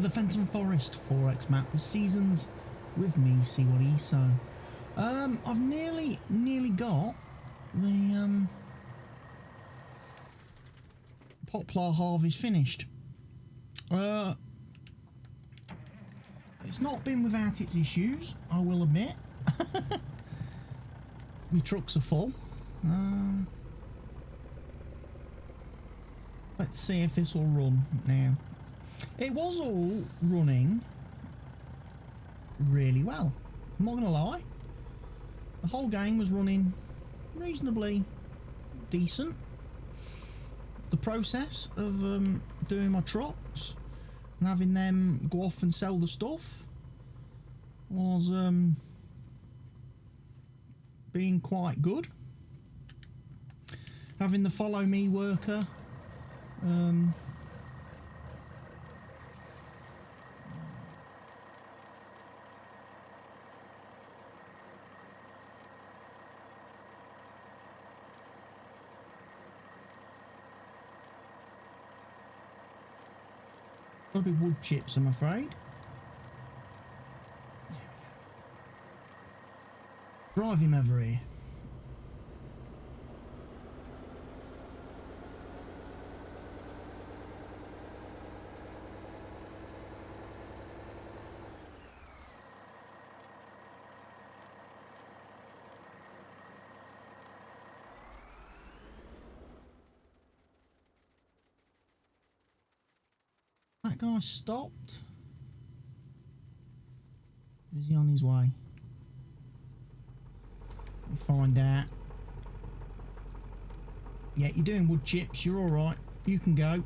to the Fenton Forest 4X map with seasons with me, see what he so. I've nearly got the poplar harvest finished. It's not been without its issues, I will admit. My trucks are full. Let's see if this will run now. It was all running really well, I'm not going to lie. The whole game was running reasonably decent. The process of doing my trucks and having them go off and sell the stuff was being quite good. Having the follow me worker gotta be wood chips, I'm afraid. Drive him over here. That guy stopped. Is he on his way? Let me find out. Yeah, you're doing wood chips, you're alright. You can go.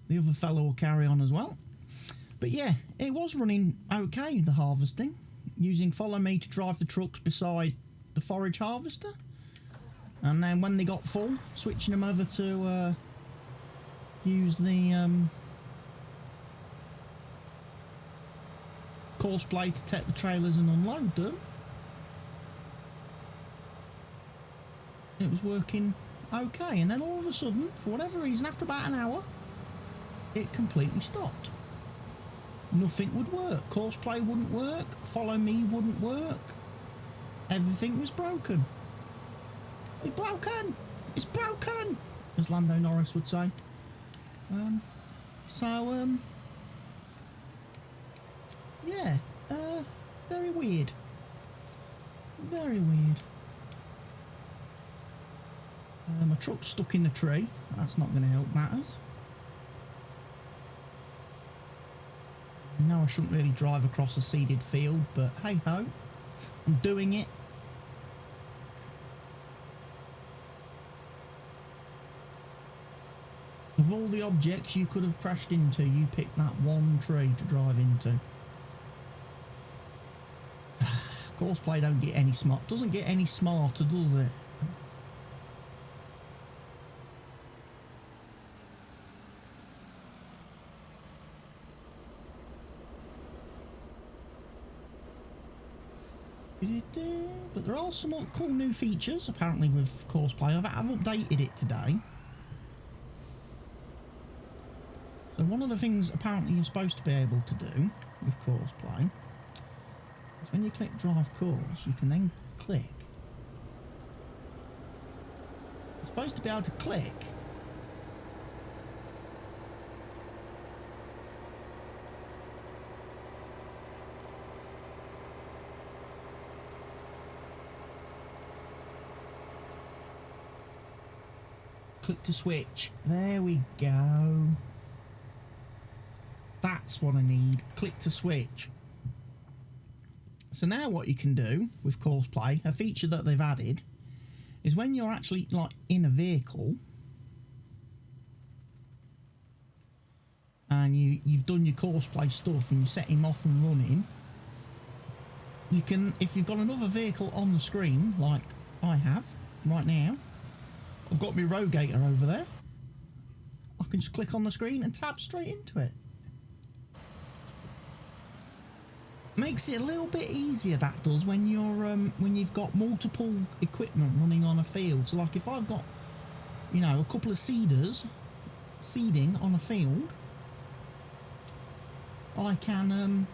The other fellow will carry on as well. But yeah, it was running okay, the harvesting. Using follow me to drive the trucks beside the forage harvester. And then when they got full, switching them over to use the course plate to take the trailers and unload them. It was working okay, and then all of a sudden, for whatever reason, after about an hour, it completely stopped. Nothing would work. Course play wouldn't work. Follow me wouldn't work. Everything was broken. It's broken! It's broken! As Lando Norris would say. Yeah, very weird. Very weird. My truck's stuck in the tree. That's not going to help matters. No, I shouldn't really drive across a seeded field, but hey ho, I'm doing it. Of all the objects you could have crashed into, you picked that one tree to drive into. Courseplay don't get any smart. Doesn't get any smarter, does it? But there are some cool new features apparently with Courseplay. I've updated it today. So one of the things apparently you're supposed to be able to do with Courseplay is when you click drive course, you can then click. You're supposed to be able to click to switch. There we go. That's what I need. Click to switch. So now what you can do with Courseplay, a feature that they've added, is when you're actually like in a vehicle and you've done your Courseplay stuff and you set him off and running, you can, if you've got another vehicle on the screen like I have right now, I've got my Rogator over there, I can just click on the screen and tab straight into it. Makes it a little bit easier, that does, when you're when you've got multiple equipment running on a field. So like if I've got, you know, a couple of seeders seeding on a field, I can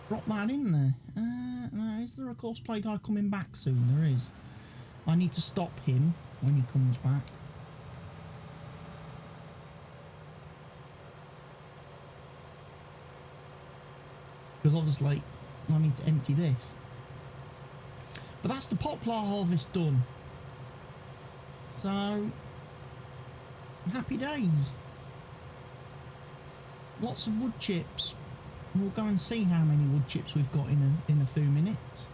drop that in there. No, is there a cosplay guy coming back soon? There is. I need to stop him when he comes back. Because obviously I need to empty this. But that's the poplar harvest done. So, happy days. Lots of wood chips. We'll go and see how many wood chips we've got in a few minutes.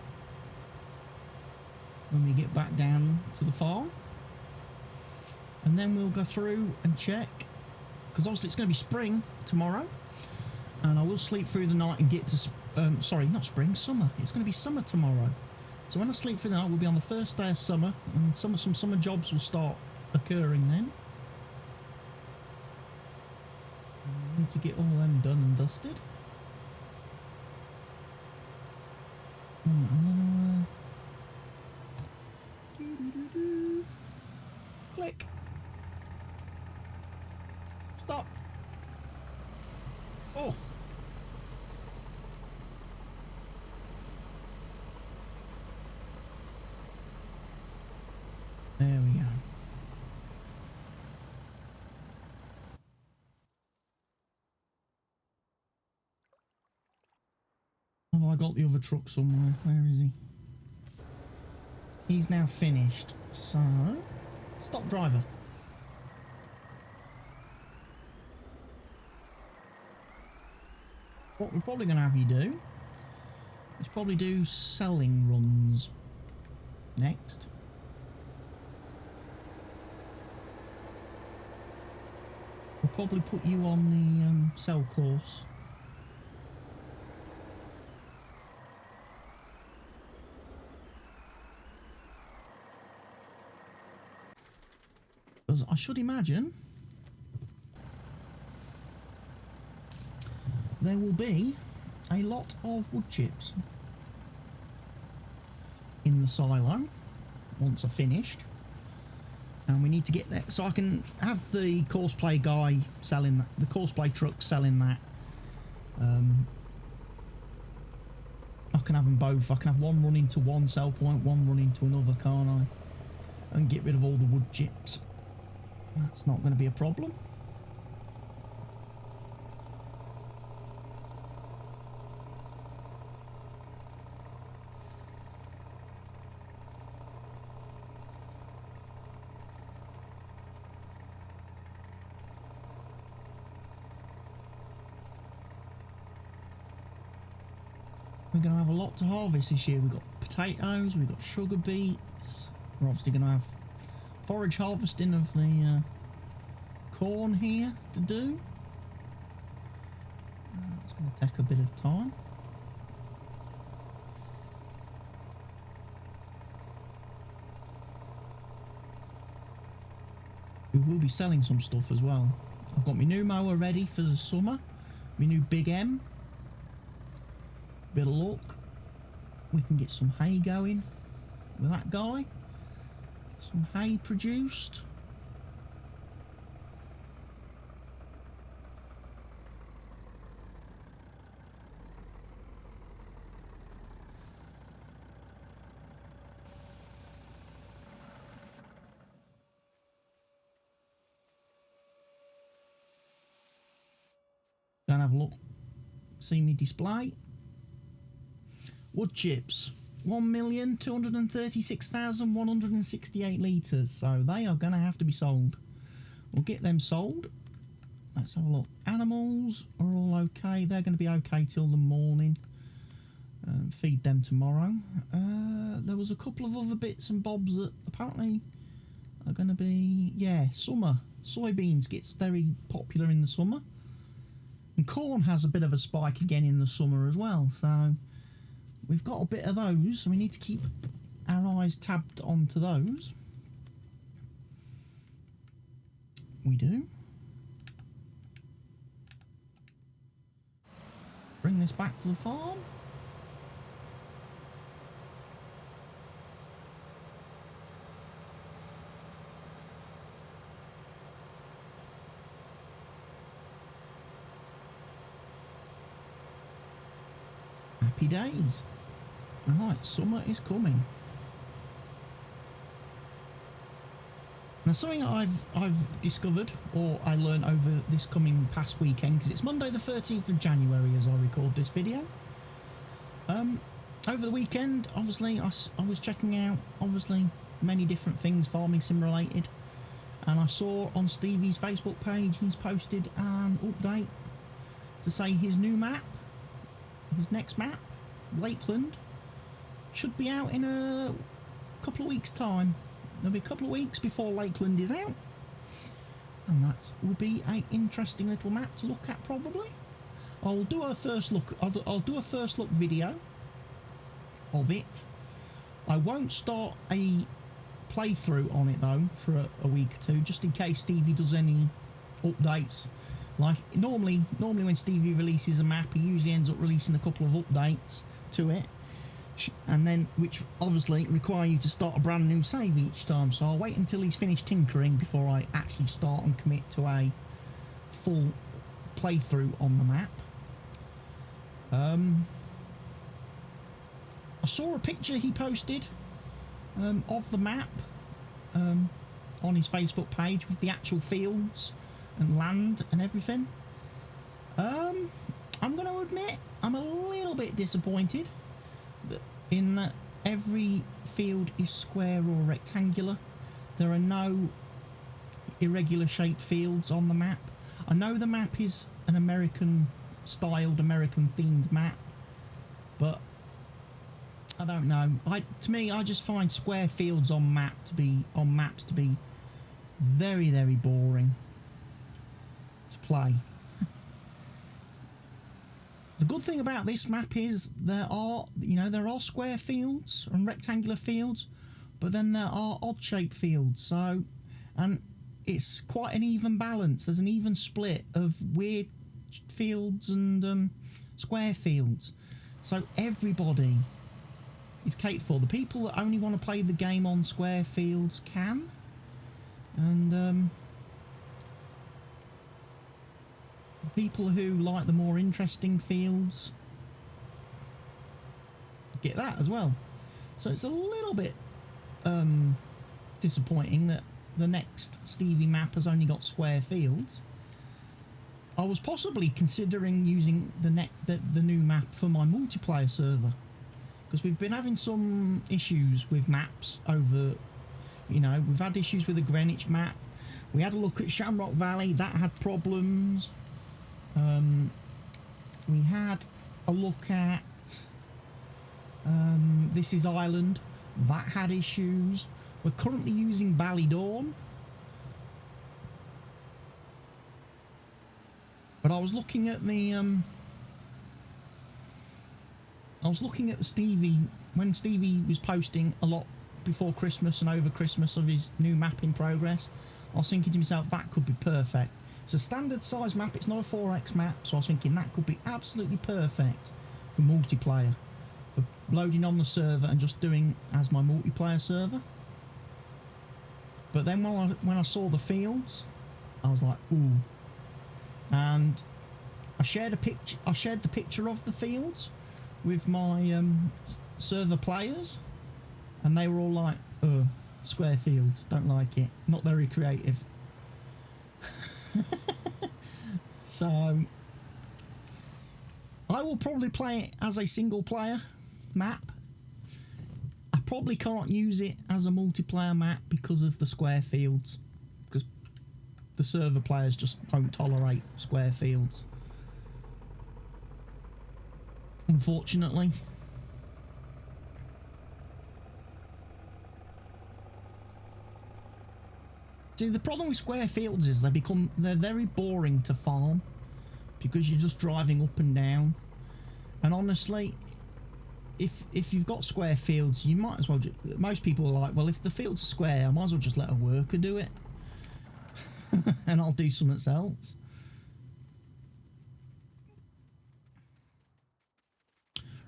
When we get back down to the farm. And then we'll go through and check. Because obviously it's going to be spring tomorrow. And I will sleep through the night and get to... sorry, not spring, summer. It's going to be summer tomorrow. So when I sleep through the night, we'll be on the first day of summer. And some summer jobs will start occurring then. And we need to get all them done and dusted. I'm gonna... Click. Stop. Oh. There we go. Have I got the other truck somewhere? Where is he? He's now finished. So, stop driver. What we're probably going to have you do is probably do selling runs next. We'll probably put you on the sell course. Because I should imagine there will be a lot of wood chips in the silo once I've finished. And we need to get that, so I can have the courseplay guy selling that, the courseplay truck selling that. I can have them both. I can have one running to one sell point, one running to another, can't I? And get rid of all the wood chips. That's not going to be a problem. We're going to have a lot to harvest this year. We've got potatoes, we've got sugar beets. We're obviously going to have forage harvesting of the corn here to do. It's going to take a bit of time. We will be selling some stuff as well. I've got my new mower ready for the summer. My new Big M. Bit of luck, we can get some hay going with that guy. Some hay produced. Go and have a look. See me display. Wood chips, 1,236,168 litres, so they are going to have to be sold. We'll get them sold. Let's have a look. Animals are all okay. They're going to be okay till the morning. Feed them tomorrow. There was a couple of other bits and bobs that apparently are going to be, yeah, summer. Soybeans gets very popular in the summer. And corn has a bit of a spike again in the summer as well, so... We've got a bit of those, so we need to keep our eyes tabbed onto those. We do. Bring this back to the farm. Happy days. Right, summer is coming. Now, something I've discovered, or I learned over this coming past weekend, because it's Monday the 13th of January as I record this video. Over the weekend, obviously, I was checking out, obviously, many different things farming sim related, and I saw on Stevie's Facebook page he's posted an update to say his new map, his next map, Lakeland, should be out in a couple of weeks' time. There'll be a couple of weeks before Lakeland is out, and that will be an interesting little map to look at. Probably, I'll do a first look. I'll do a first look video of it. I won't start a playthrough on it though for a week or two, just in case Stevie does any updates. Like normally when Stevie releases a map, he usually ends up releasing a couple of updates to it, and then which obviously require you to start a brand new save each time. So I'll wait until he's finished tinkering before I actually start and commit to a full playthrough on the map. I saw a picture he posted of the map on his Facebook page with the actual fields and land and everything. I'm going to admit I'm a little bit disappointed in that every field is square or rectangular. There are no irregular shaped fields on the map. I know the map is an American styled, American themed map, but I don't know. To me, I just find square fields on maps to be very, very boring to play. The good thing about this map is there are square fields and rectangular fields, but then there are odd-shaped fields. So, and it's quite an even balance. There's an even split of weird fields and square fields. So everybody is catered for. The people that only want to play the game on square fields can, and the people who like the more interesting fields get that as well. So it's a little bit disappointing that the next Stevie map has only got square fields. I was possibly considering using the new map for my multiplayer server, because we've been having some issues with maps over, we've had issues with the Greenwich map. We had a look at Shamrock Valley, that had problems. We had a look at This Is Ireland, that had issues. We're currently using Ballydawn, but I was looking at the Stevie, when Stevie was posting a lot before Christmas and over Christmas of his new map in progress. I was thinking to myself, that could be perfect. It's a standard size map, it's not a 4x map, so I was thinking that could be absolutely perfect for multiplayer, for loading on the server and just doing as my multiplayer server. But then when I saw the fields, I was like, ooh. And I shared the picture of the fields with my server players, and they were all like, square fields, don't like it, not very creative. So I will probably play it as a single player map. I probably can't use it as a multiplayer map because of the square fields, because the server players just won't tolerate square fields, unfortunately. See, the problem with square fields is they're very boring to farm, because you're just driving up and down. And honestly, if you've got square fields, you might as well most people are like, well, if the field's are square, I might as well just let a worker do it and I'll do something else.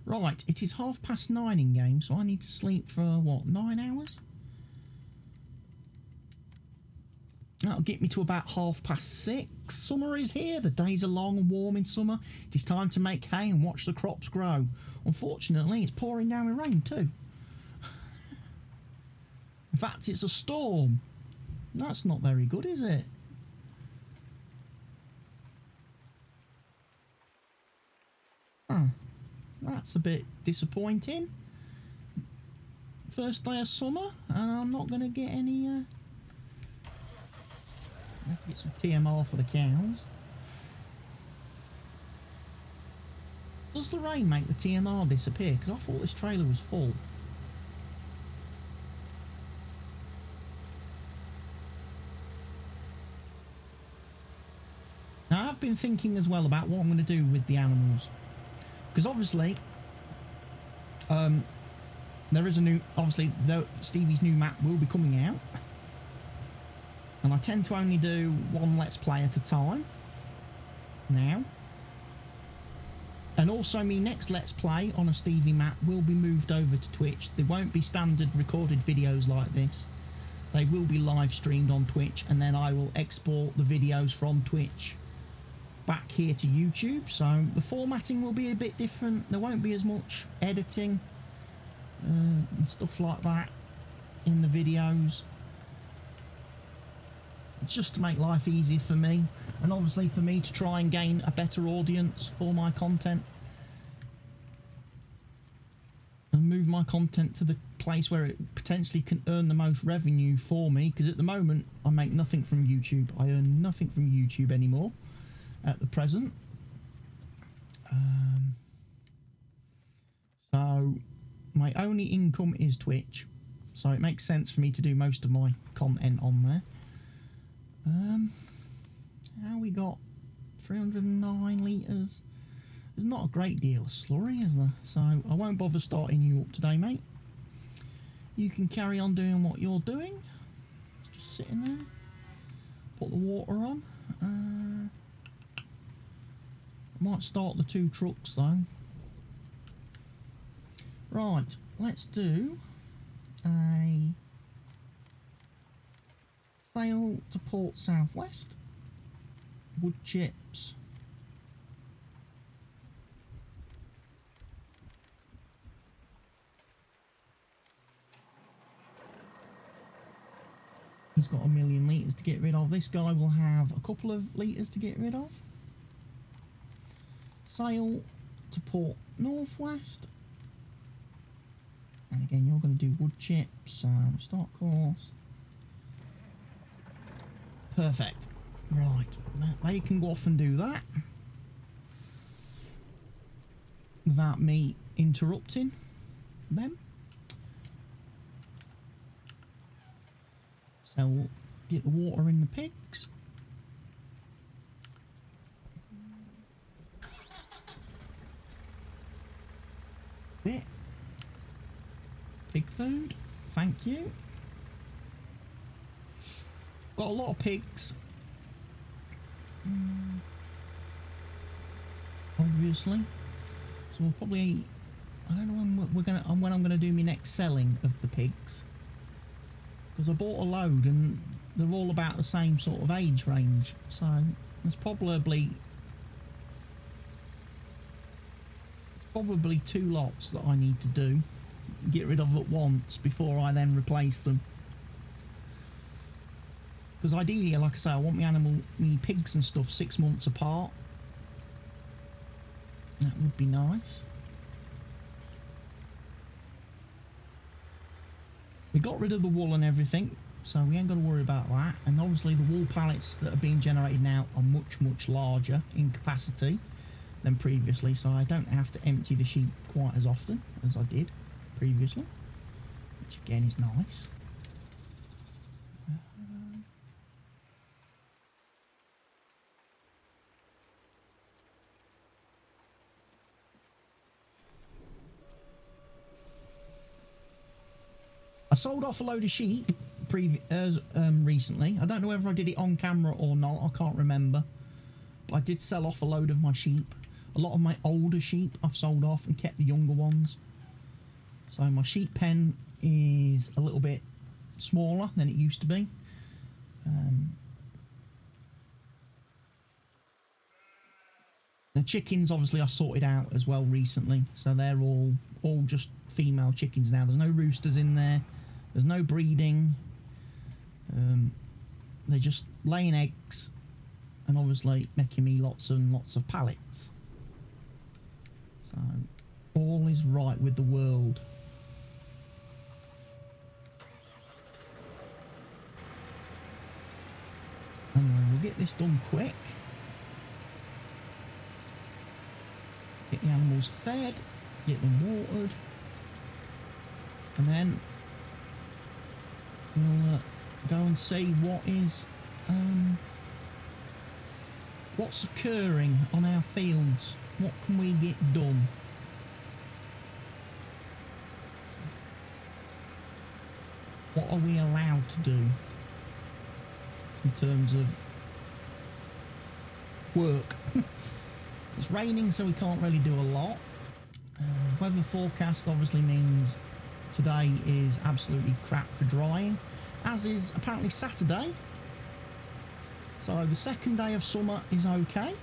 Right, it is 9:30 in game, so I need to sleep for what, 9 hours? That'll get me to about 6:30. Summer is here. The days are long and warm in summer. It is time to make hay and watch the crops grow. Unfortunately, it's pouring down with rain too. In fact, it's a storm. That's not very good, is it? Huh. That's a bit disappointing. First day of summer, and I'm not going to get any... I have to get some TMR for the cows. Does the rain make the TMR disappear? Because I thought this trailer was full. Now, I've been thinking as well about what I'm going to do with the animals. Because obviously, there is a new... Obviously, Stevie's new map will be coming out. And I tend to only do one Let's Play at a time. Now. And also, my next Let's Play on a Stevie map will be moved over to Twitch. There won't be standard recorded videos like this. They will be live streamed on Twitch, and then I will export the videos from Twitch back here to YouTube. So the formatting will be a bit different. There won't be as much editing and stuff like that in the videos. It's just to make life easier for me, and obviously for me to try and gain a better audience for my content and move my content to the place where it potentially can earn the most revenue for me, because at the moment I make nothing from YouTube. I earn nothing from YouTube anymore at the present. So my only income is Twitch, so it makes sense for me to do most of my content on there. How we got 309 litres. There's not a great deal of slurry, is there? So I won't bother starting you up today, mate. You can carry on doing what you're doing. It's just sitting there. Put the water on. I might start the 2 trucks though. Right, let's do a sail to Port Southwest. Wood chips. He's got 1,000,000 litres to get rid of. This guy will have a couple of litres to get rid of. Sail to Port Northwest. And again, you're going to do wood chips. Start course. Perfect. Right. They can go off and do that without me interrupting them. So we'll get the water in the pigs. Bit. Pig food. Thank you. Got a lot of pigs. Obviously. So we'll probably... I don't know when I'm gonna do my next selling of the pigs. Because I bought a load and they're all about the same sort of age range. So there's probably 2 lots that I need to do. Get rid of at once before I then replace them. Because ideally, like I say, I want me pigs and stuff 6 months apart. That would be nice. We got rid of the wool and everything, so we ain't got to worry about that. And obviously the wool pallets that are being generated now are much, much larger in capacity than previously, so I don't have to empty the sheep quite as often as I did previously, which again is nice. I sold off a load of sheep recently. I don't know whether I did it on camera or not. I can't remember. But I did sell off a load of my sheep. A lot of my older sheep I've sold off and kept the younger ones. So my sheep pen is a little bit smaller than it used to be. The chickens, obviously, I sorted out as well recently, so they're all just female chickens now. There's no roosters in there. There's no breeding. They're just laying eggs and obviously making me lots and lots of pallets. So all is right with the world. Anyway, we'll get this done quick. Get the animals fed, get them watered, and then we'll go and see what's occurring on our fields. What can we get done? What are we allowed to do in terms of work? It's raining, so we can't really do a lot. Weather forecast obviously means today is absolutely crap for drying, as is apparently Saturday. So the second day of summer is okay.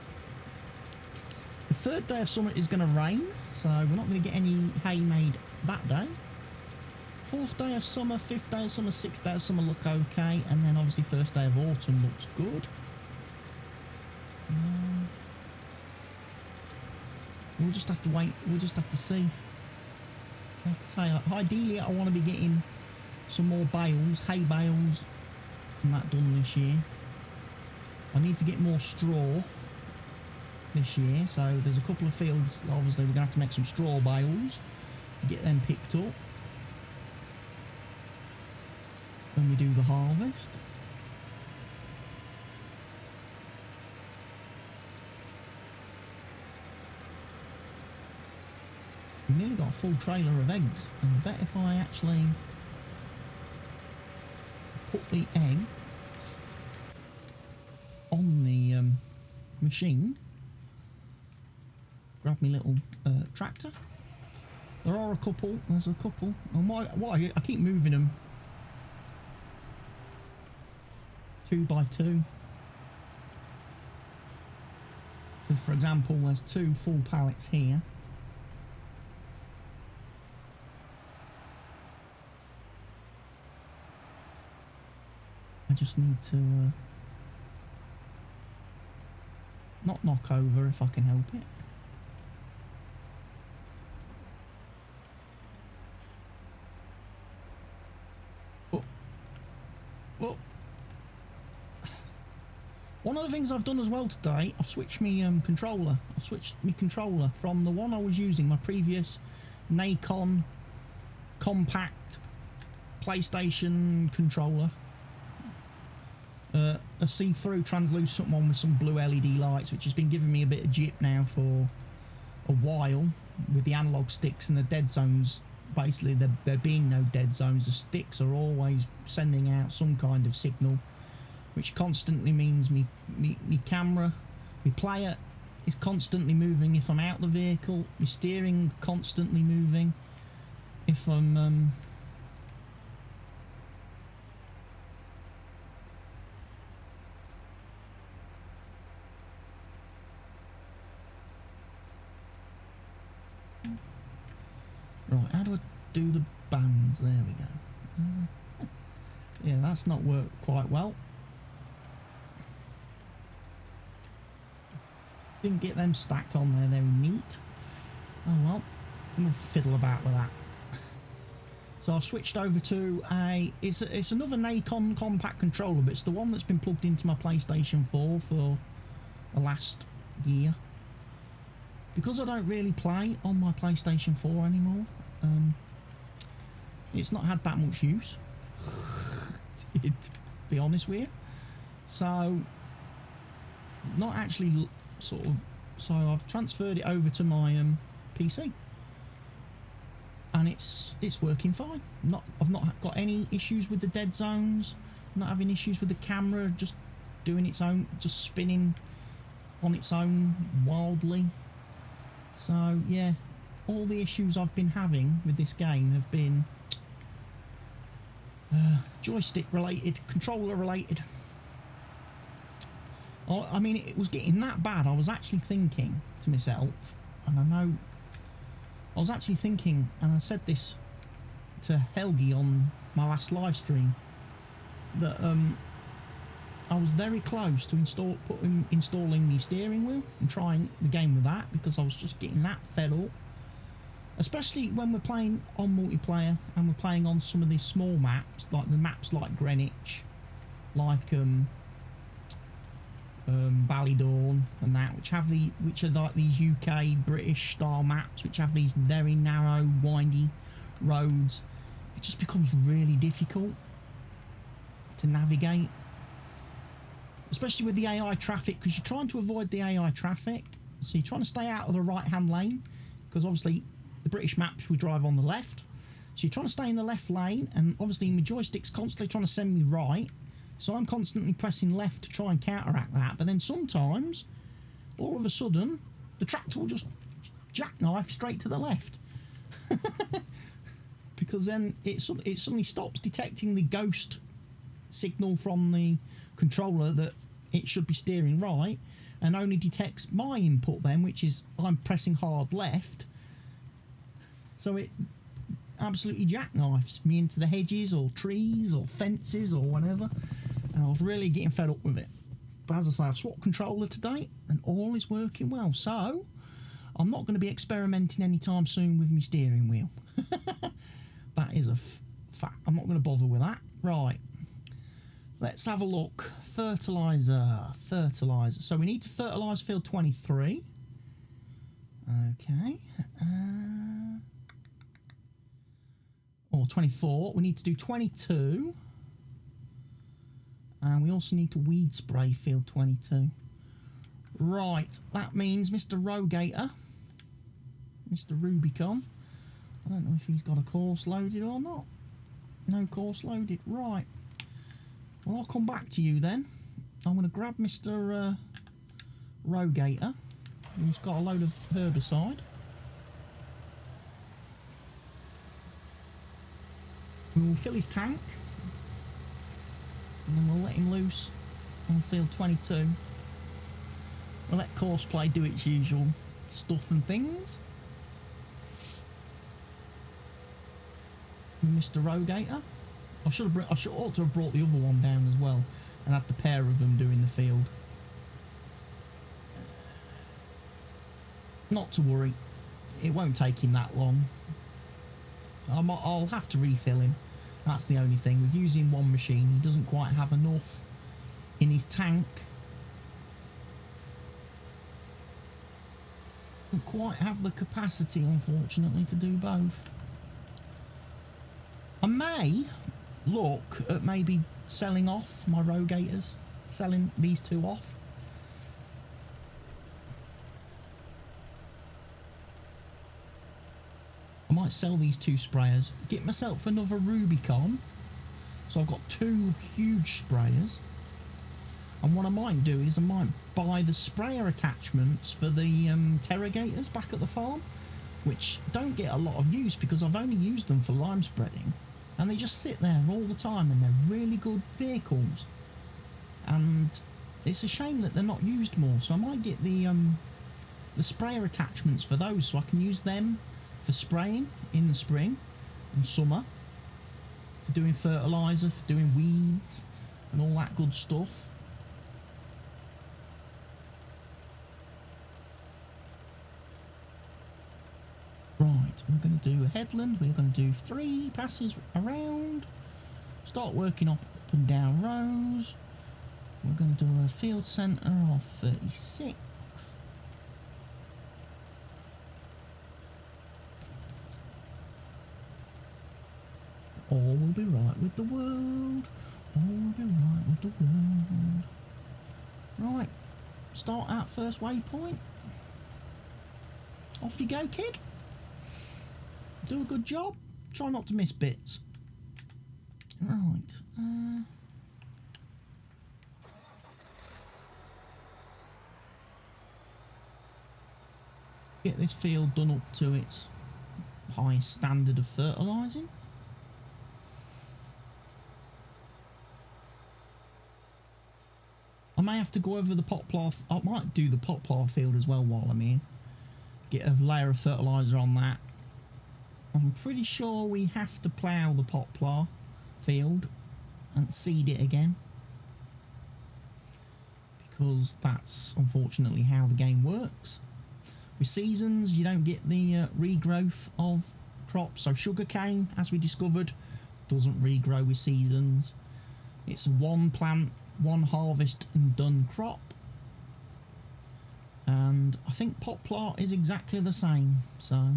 The third day of summer is going to rain, so we're not going to get any hay made that day. Fourth day of summer, fifth day of summer, sixth day of summer look okay, and then obviously first day of autumn looks good. We'll just have to wait. We'll just have to see. Like I say, ideally I want to be getting some more bales, hay bales, and that done this year. I need to get more straw this year, so there's a couple of fields. Obviously, we're going to have to make some straw bales, get them picked up when we do the harvest. We've nearly got a full trailer of eggs, and I bet if I actually put the eggs on the machine, grab my little tractor. There are a couple. There's a couple. And why I keep moving them 2 by 2. So, for example, there's 2 full pallets here. I just need to not knock over if I can help it. Well, one of the things I've done as well today, I've switched my controller. I've switched my controller from the one I was using, my previous Nikon compact PlayStation controller. A see-through translucent one with some blue LED lights, which has been giving me a bit of jip now for a while with the analog sticks and the dead zones. Basically, there being no dead zones, the sticks are always sending out some kind of signal, which constantly means me camera, my player is constantly moving if I'm out the vehicle, my steering constantly moving if I'm right, how do I do the bands? There we go. Yeah, that's not worked quite well. Didn't get them stacked on there, they're neat. Oh well, we'll fiddle about with that. So I've switched over to it's another Nikon compact controller, but it's the one that's been plugged into my PlayStation 4 for the last year. Because I don't really play on my PlayStation 4 anymore, it's not had that much use, to be honest with you. So, not actually so I've transferred it over to my PC, and it's working fine. I've not got any issues with the dead zones, not having issues with the camera, just doing its own, just spinning on its own wildly. So yeah, all the issues I've been having with this game have been joystick related, controller related. I mean, it was getting that bad. I was actually thinking to myself, and I know, I was actually thinking, and I said this to Helgi on my last live stream, that I was very close to installing the steering wheel and trying the game with that, because I was just getting that fed up. Especially when we're playing on multiplayer and we're playing on some of these small maps, like the maps like Greenwich, like Ballydawn and that, which are like these UK British style maps, which have these very narrow, windy roads. It just becomes really difficult to navigate, especially with the AI traffic, because you're trying to avoid the AI traffic, so you're trying to stay out of the right hand lane, because obviously the British maps we drive on the left, so you're trying to stay in the left lane, and obviously my joystick's constantly trying to send me right, so I'm constantly pressing left to try and counteract that. But then sometimes all of a sudden the tractor will just jackknife straight to the left because then it suddenly stops detecting the ghost signal from the controller that it should be steering right, and only detects my input then, which is I'm pressing hard left. So it absolutely jackknifes me into the hedges or trees or fences or whatever, and I was really getting fed up with it. But as I say, I've swapped controller today and all is working well, so I'm not going to be experimenting anytime soon with my steering wheel. That is a fact. I'm not going to bother with that. Right, let's have a look. Fertiliser. So we need to fertilise field 23. Okay. Or 24. We need to do 22. And we also need to weed spray field 22. Right, that means Mr. Rogator, Mr. Rubicon, I don't know if he's got a course loaded or not. No course loaded. Right. Well, I'll come back to you then. I'm going to grab Mr. Rogator, who's got a load of herbicide. We will fill his tank, and then we'll let him loose on field 22. We'll let Courseplay do its usual stuff and things. Mr. Rogator. I ought to have brought the other one down as well and had the pair of them doing the field. Not to worry, it won't take him that long. I'll have to refill him. That's the only thing. With using one machine, he doesn't quite have enough in his tank. Doesn't quite have the capacity, unfortunately, to do both. I may look at maybe selling off my Rogators, selling these two off. I might sell these two sprayers, get myself another Rubicon, so I've got two huge sprayers. And what I might do is I might buy the sprayer attachments for the Terrogators back at the farm, which don't get a lot of use because I've only used them for lime spreading, and they just sit there all the time, and they're really good vehicles, and it's a shame that they're not used more. So I might get the sprayer attachments for those, so I can use them for spraying in the spring and summer, for doing fertiliser, for doing weeds and all that good stuff. Right, we're going to do a headland, we're going to do 3 passes around, start working up and down rows. We're going to do a field centre of 36. All will be right with the world. All will be right with the world. Right, start at first waypoint. Off you go, kid. Do a good job. Try not to miss bits. Right. Get this field done up to its highest standard of fertilising. I may have to go over the poplar. I might do the poplar field as well while I'm here. Get a layer of fertiliser on that. I'm pretty sure we have to plough the poplar field and seed it again, because that's unfortunately how the game works. With seasons, you don't get the regrowth of crops. So sugarcane, as we discovered, doesn't regrow with seasons. It's one plant, one harvest and done crop. And I think poplar is exactly the same, so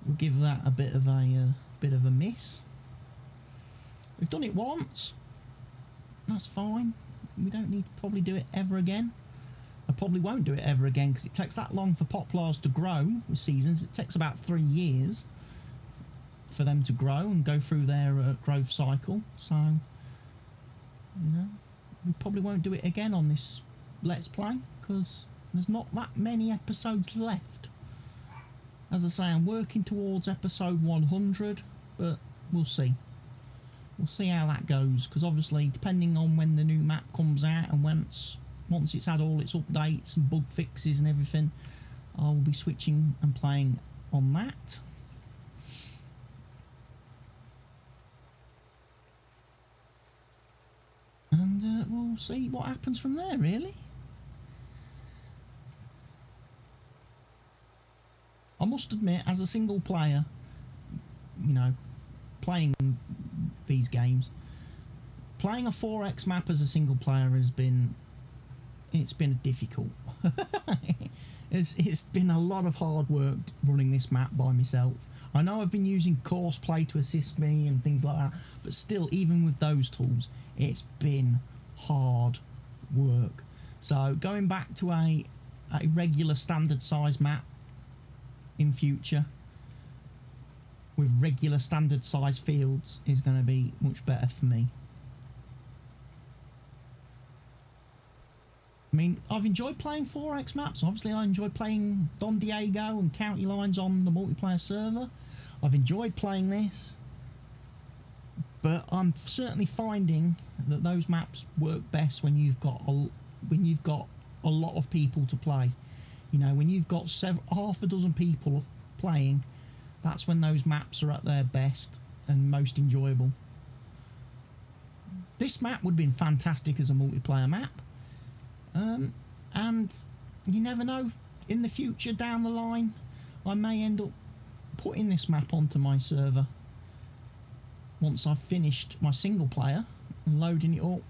we'll give that a bit of a miss. We've done it once, that's fine. We don't need to probably do it ever again. I probably won't do it ever again because it takes that long for poplars to grow with seasons. It takes about 3 years for them to grow and go through their growth cycle. So, you know, we probably won't do it again on this Let's Play because there's not that many episodes left. As I say, I'm working towards episode 100, but we'll see. We'll see how that goes, because obviously, depending on when the new map comes out and once it's had all its updates and bug fixes and everything, I will be switching and playing on that. And we'll see what happens from there, really. I must admit, as a single player, you know, playing these games, playing a 4X map as a single player has been, it's been difficult. It's been a lot of hard work running this map by myself. I know I've been using course play to assist me and things like that, but still, even with those tools, it's been hard work. So going back to a regular standard size map in future with regular standard size fields is going to be much better for me. I mean, I've enjoyed playing 4X maps. Obviously, I enjoy playing Don Diego and County Lines on the multiplayer server. I've enjoyed playing this, but I'm certainly finding that those maps work best when you've got a lot of people to play. You know, when you've got half a dozen people playing, that's when those maps are at their best and most enjoyable. This map would have been fantastic as a multiplayer map. And you never know, in the future, down the line, I may end up putting this map onto my server once I've finished my single player and loading it up.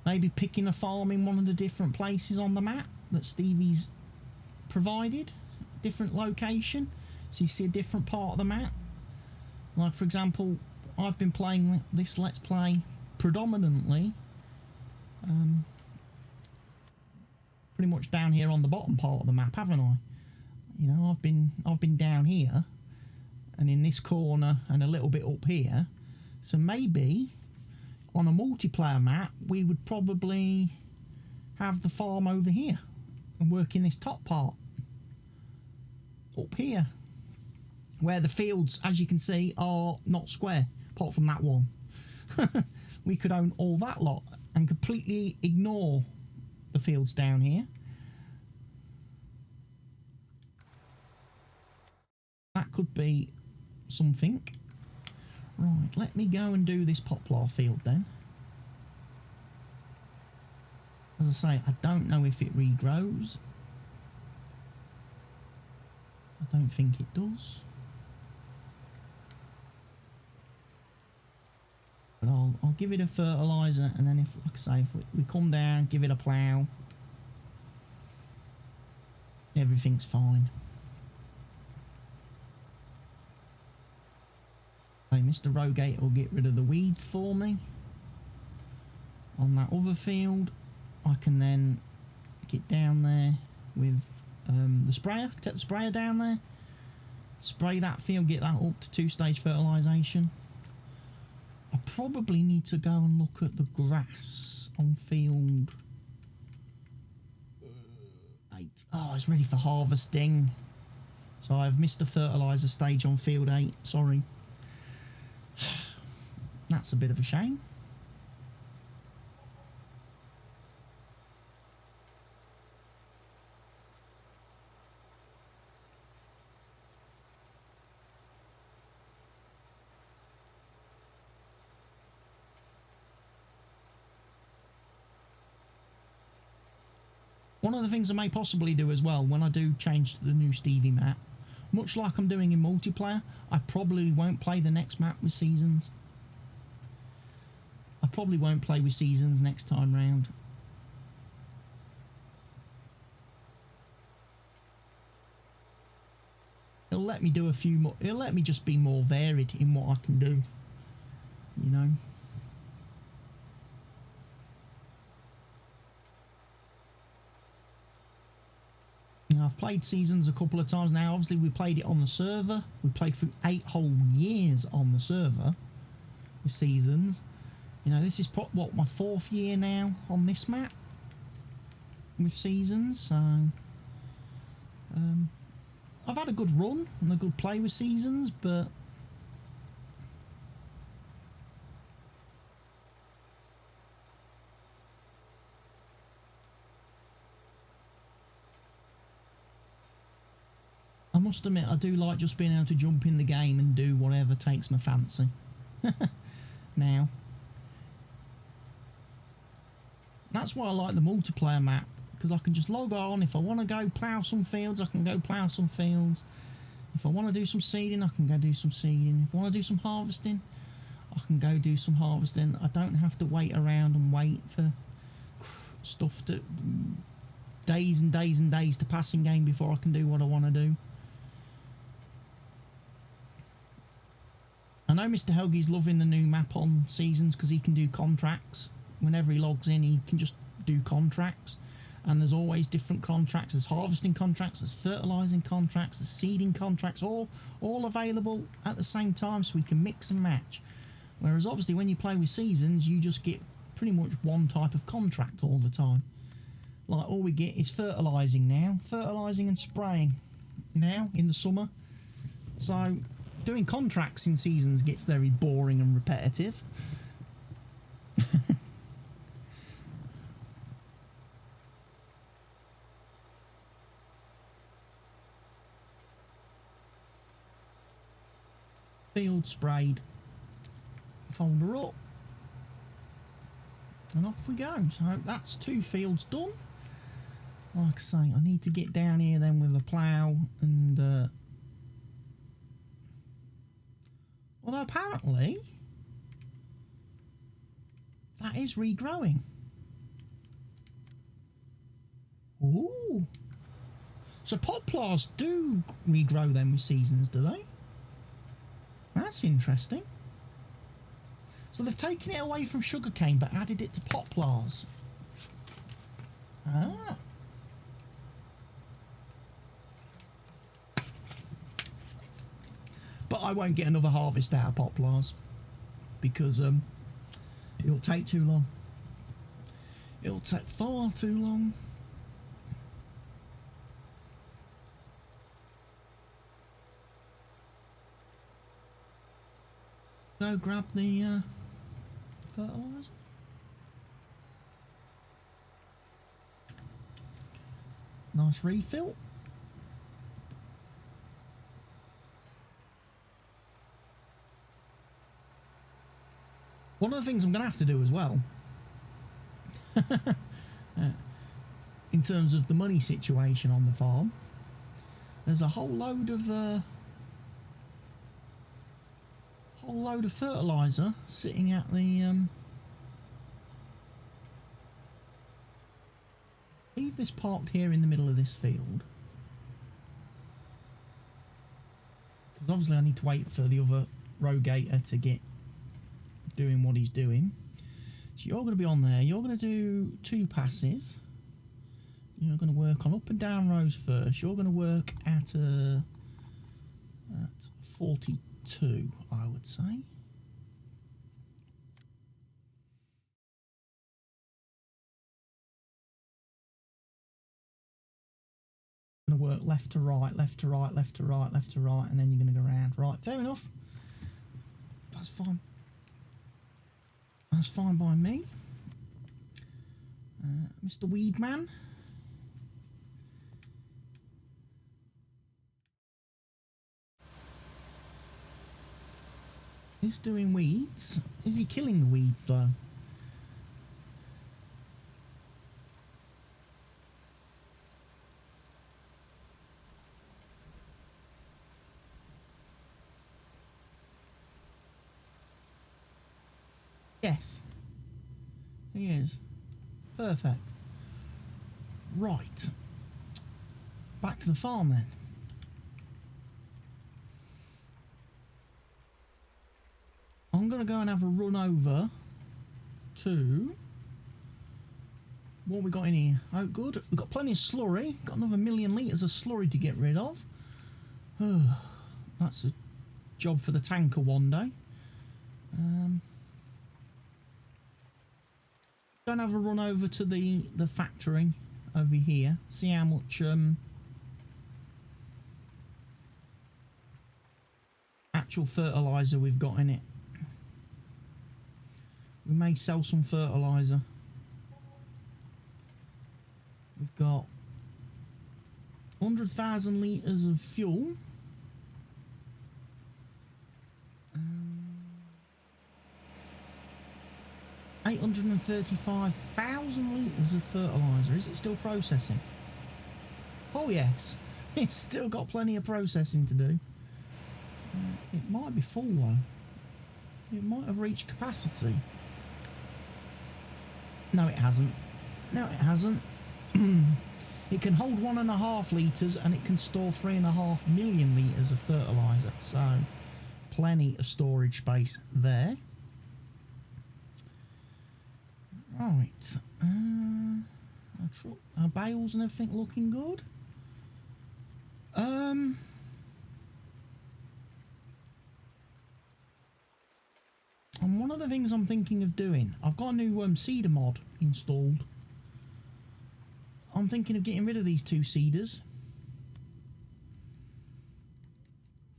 Maybe picking a farm in one of the different places on the map that Stevie's provided, different location, so you see a different part of the map. Like, for example, I've been playing this Let's Play predominantly pretty much down here on the bottom part of the map, haven't I? You know, I've been down here and in this corner and a little bit up here. So maybe on a multiplayer map we would probably have the farm over here and work in this top part up here, where the fields, as you can see, are not square apart from that one. We could own all that lot and completely ignore the fields down here. That could be something. Right, let me go and do this poplar field then. As I say, I don't know if it regrows. I don't think it does. But I'll give it a fertiliser, and then if, like I say, if we come down, give it a plough, everything's fine. Okay, Mr. Rogator will get rid of the weeds for me. On that other field, I can then get down there with the sprayer, take the sprayer down there, spray that field, get that up to 2-stage fertilisation. I probably need to go and look at the grass on field 8. Oh, it's ready for harvesting. So I've missed a fertiliser stage on field 8. Sorry. That's a bit of a shame. One of the things I may possibly do as well when I do change to the new Stevie map, much like I'm doing in multiplayer, I probably won't play the next map with seasons. I probably won't play with seasons next time round. It'll let me do a few more, it'll let me just be more varied in what I can do, you know. Now, I've played seasons a couple of times now. Obviously, we played it on the server. We played through 8 whole years on the server with seasons. You know, this is what, my 4th year now on this map with seasons. So, I've had a good run and a good play with seasons, but I must admit, I do like just being able to jump in the game and do whatever takes my fancy. Now. That's why I like the multiplayer map, because I can just log on. If I want to go plough some fields, I can go plough some fields. If I want to do some seeding, I can go do some seeding. If I want to do some harvesting, I can go do some harvesting. I don't have to wait around and wait for stuff to... days and days and days to pass in game before I can do what I want to do. I know Mr. Helgi's loving the new map on seasons because he can do contracts. Whenever he logs in, he can just do contracts. And there's always different contracts. There's harvesting contracts, there's fertilising contracts, there's seeding contracts, all available at the same time, so we can mix and match. Whereas obviously when you play with seasons, you just get pretty much one type of contract all the time. Like all we get is fertilising now. Fertilising and spraying now in the summer. So doing contracts in seasons gets very boring and repetitive. Field sprayed. Folder up. And off we go. So that's 2 fields done. Like I say, I need to get down here then with a plough and... although apparently that is regrowing. Ooh. So poplars do regrow them with seasons, do they? That's interesting. So they've taken it away from sugarcane but added it to poplars. Ah. But I won't get another harvest out of poplars because it'll take too long. It'll take far too long. Go grab the fertiliser. Nice refill. One of the things I'm going to have to do as well, in terms of the money situation on the farm, there's a whole load of fertiliser sitting at the leave this parked here in the middle of this field, because obviously I need to wait for the other rogator to get doing what he's doing. So you're going to be on there, you're going to do 2 passes, you're going to work on up and down rows first. You're going to work at 42, I would say. Going to work left to right, left to right, left to right, left to right, and then you're going to go around. Right, fair enough. That's fine. That's fine by me. Mr. Weedman. He's doing weeds. Is he killing the weeds though? Yes. He is. Perfect. Right. Back to the farm then. I'm going to go and have a run over to... What we got in here? Oh, good. We've got plenty of slurry. Got another 1,000,000 litres of slurry to get rid of. Oh, that's a job for the tanker one day. Going to have a run over to the factory over here. See how much actual fertiliser we've got in it. We may sell some fertiliser. We've got 100,000 litres of fuel. 835,000 litres of fertiliser. Is it still processing? Oh yes, it's still got plenty of processing to do. It might be full though. It might have reached capacity. No, it hasn't. No, it hasn't. It can hold 1.5 litres and it can store 3.5 million litres of fertiliser. So, plenty of storage space there. Right. Our bales and everything looking good. And one of the things I'm thinking of doing, I've got a new seeder mod installed. I'm thinking of getting rid of these 2 seeders.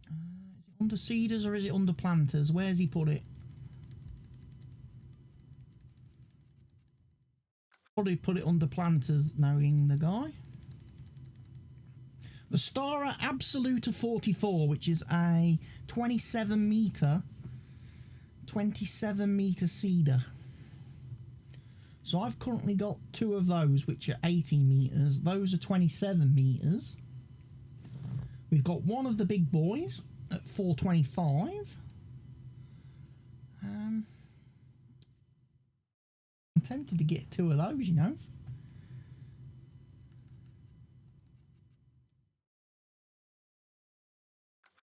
Is it under seeders or is it under planters? Where's he put it? Probably put it under planters, knowing the guy. The Stara Absoluta 44, which is a 27 metre seeder. So I've currently got 2 of those, which are 18 metres. Those are 27 metres. We've got one of the big boys at 425. I'm tempted to get 2 of those, you know.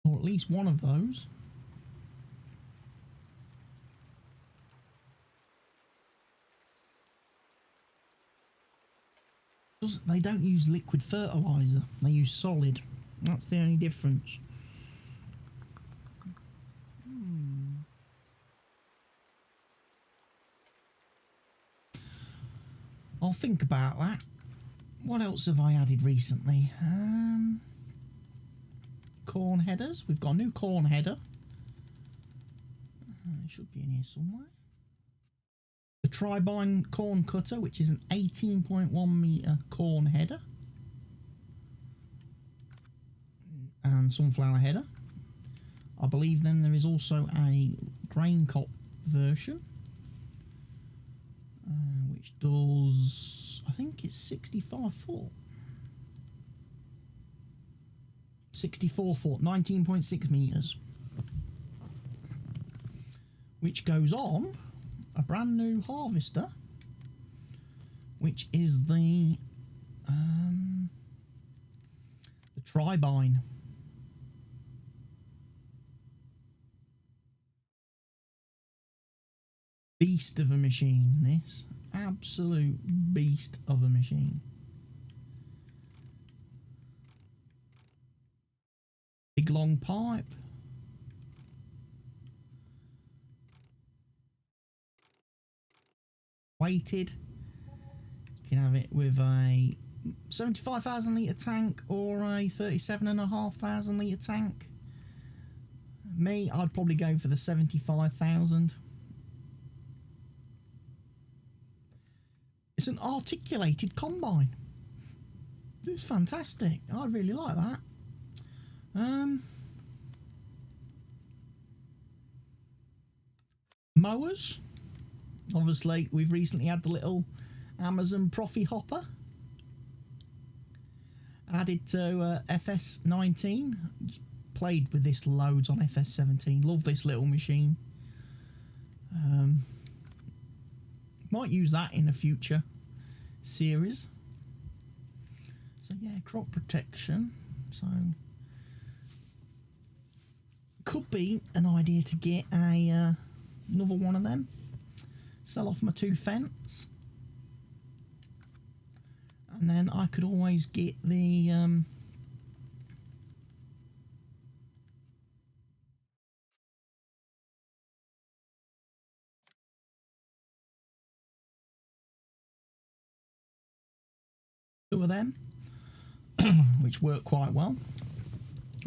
Or at least one of those. They don't use liquid fertiliser, they use solid. That's the only difference. I'll think about that. What else have I added recently? Corn headers. We've got a new corn header. It should be in here somewhere. The Tribine corn cutter, which is an 18.1 metre corn header. And sunflower header. I believe then there is also a grain cop version. Which does, I think it's 65 foot. 64 foot, 19.6 metres. Which goes on a brand new harvester, which is the Tribine. Beast of a machine, this. Absolute beast of a machine. Big long pipe. Weighted. You can have it with a 75,000 litre tank or a 37,500 litre tank. Me, I'd probably go for the 75,000. It's an articulated combine. It's fantastic. I really like that. Mowers. Obviously, we've recently had the little Amazon Profi hopper added to FS19. Played with this loads on FS17. Love this little machine. Might use that in a future series. So yeah, crop protection. So could be an idea to get a another one of them. Sell off my 2 Fents, and then I could always get the two of them, which work quite well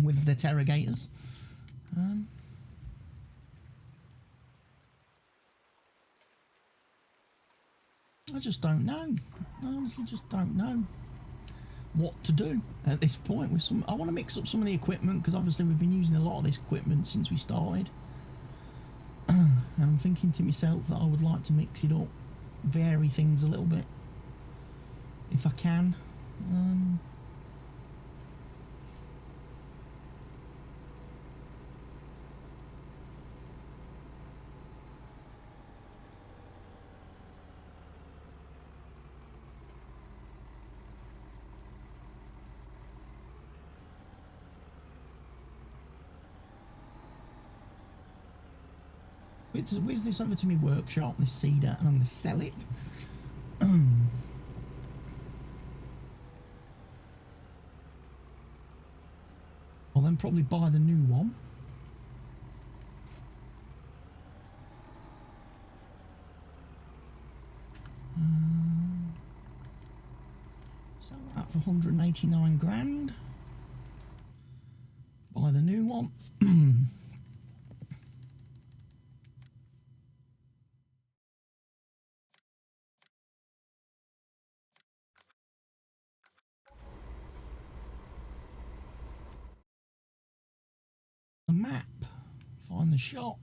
with the interrogators. I just don't know. I honestly just don't know what to do at this point with some. I want to mix up some of the equipment because obviously we've been using a lot of this equipment since we started. And I'm thinking to myself that I would like to mix it up, vary things a little bit if I can. Where's this over to me workshop, this cedar, and I'm going to sell it. I'll then probably buy the new one. Sell that for 189 grand. Buy the new one. The map, find the shop,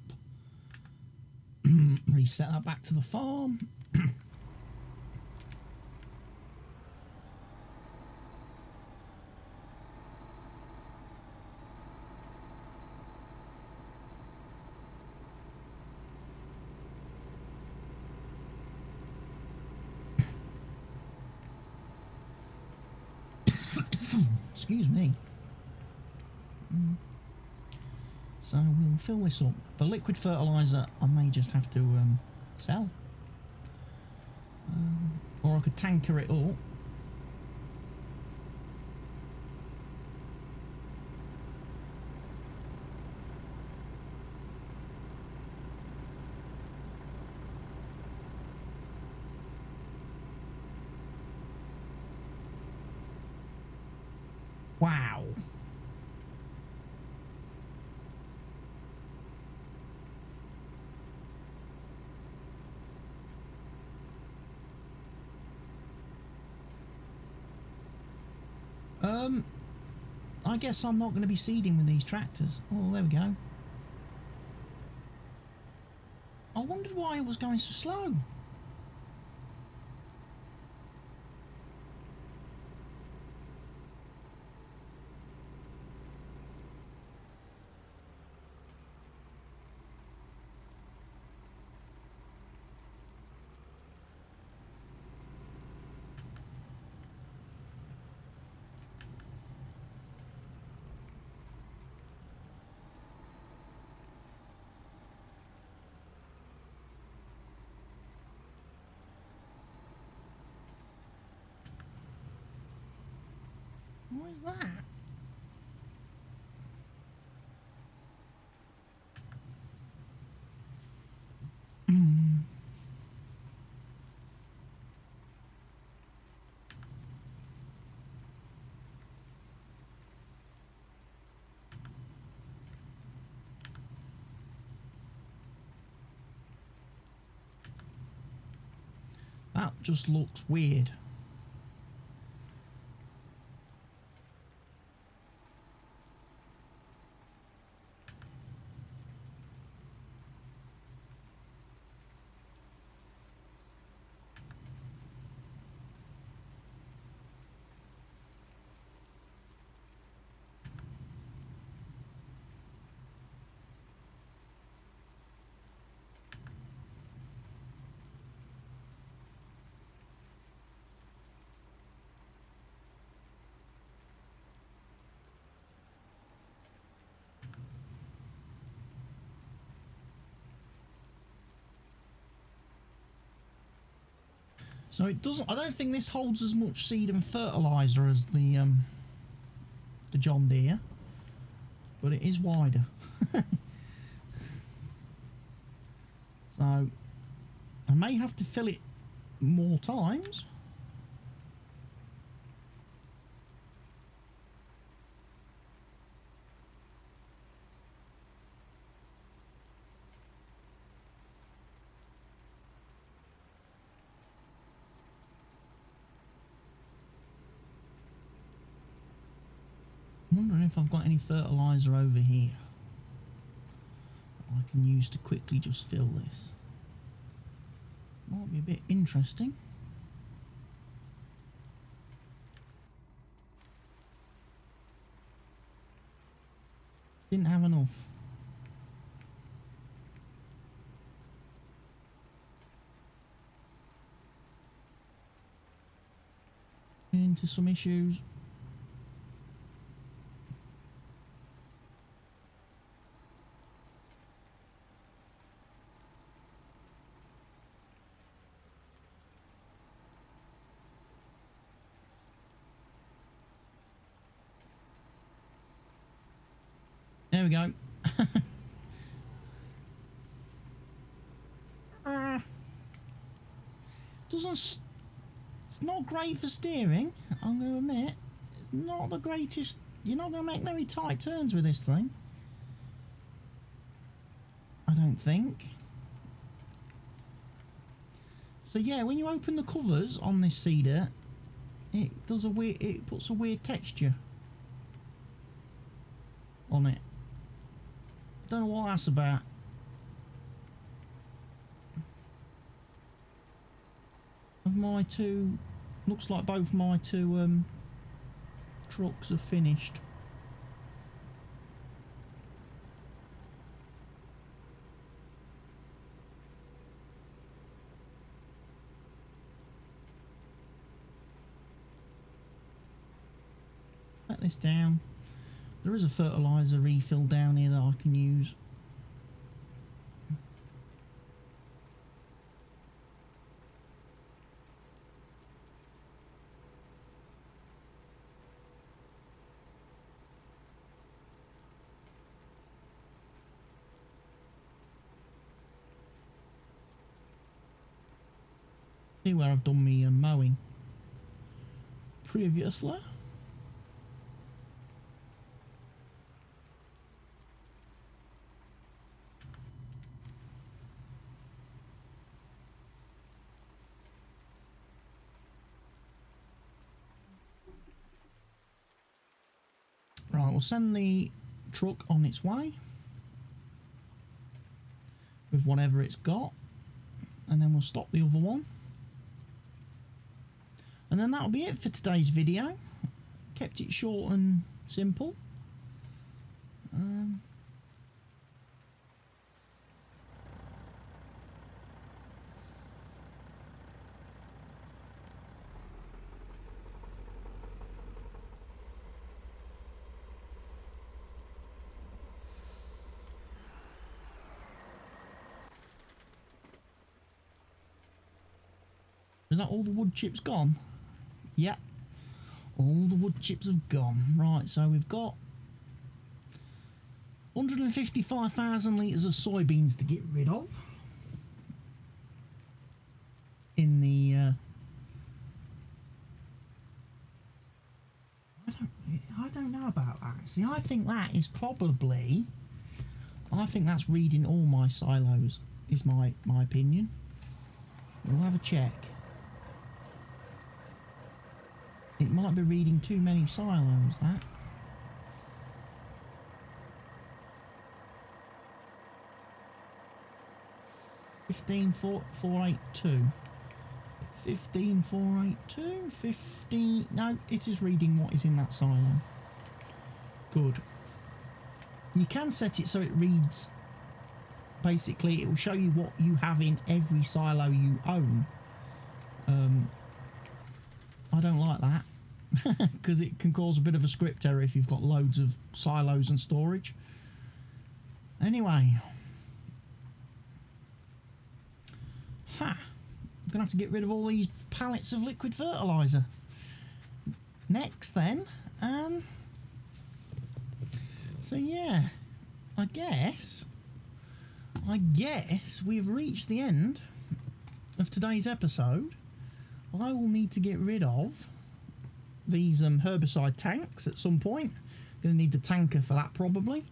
reset that back to the farm. Excuse me. So we'll fill this up. The liquid fertiliser I may just have to sell. Or I could tanker it up. Wow. I guess I'm not going to be seeding with these tractors. Oh, there we go. I wondered why it was going so slow. What is that? That just looks weird. So it doesn't. I don't think this holds as much seed and fertiliser as the John Deere, but it is wider. So I may have to fill it more times. I'm wondering if I've got any fertiliser over here I can use to quickly just fill this. Might be a bit interesting. Didn't have enough. Into some issues. There we go. It's not great for steering, I'm going to admit. It's not the greatest. You're not going to make very tight turns with this thing, I don't think. So yeah, when you open the covers on this seeder, it puts a weird texture on it. Don't know what that's about. Of my two, looks like both my two trucks have finished. Let this down. There is a fertiliser refill down here that I can use. See where I've done me mowing previously. Right, we'll send the truck on its way with whatever it's got, and then we'll stop the other one. And then that'll be it for today's video. Kept it short and simple. Is that all the wood chips gone? Yeah, all the wood chips have gone. Right, so we've got 155,000 litres of soybeans to get rid of in the I don't know about that. See, I think that is probably, I think that's reading all my silos, is my opinion. We'll have a check. It might be reading too many silos, that. $15,482. 15,482. 15. No, it is reading what is in that silo. Good. You can set it so it reads. Basically, it will show you what you have in every silo you own. I don't like that. Because it can cause a bit of a script error if you've got loads of silos and storage. Anyway. I'm going to have to get rid of all these pallets of liquid fertiliser. Next then, so yeah, I guess we've reached the end of today's episode. I will need to get rid of these herbicide tanks at some point. Going to need the tanker for that probably.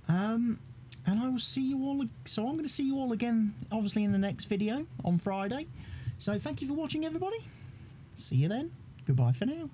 And I will see you all. So I'm going to see you all again, obviously, in the next video on Friday. So thank you for watching, everybody. See you then. Goodbye for now.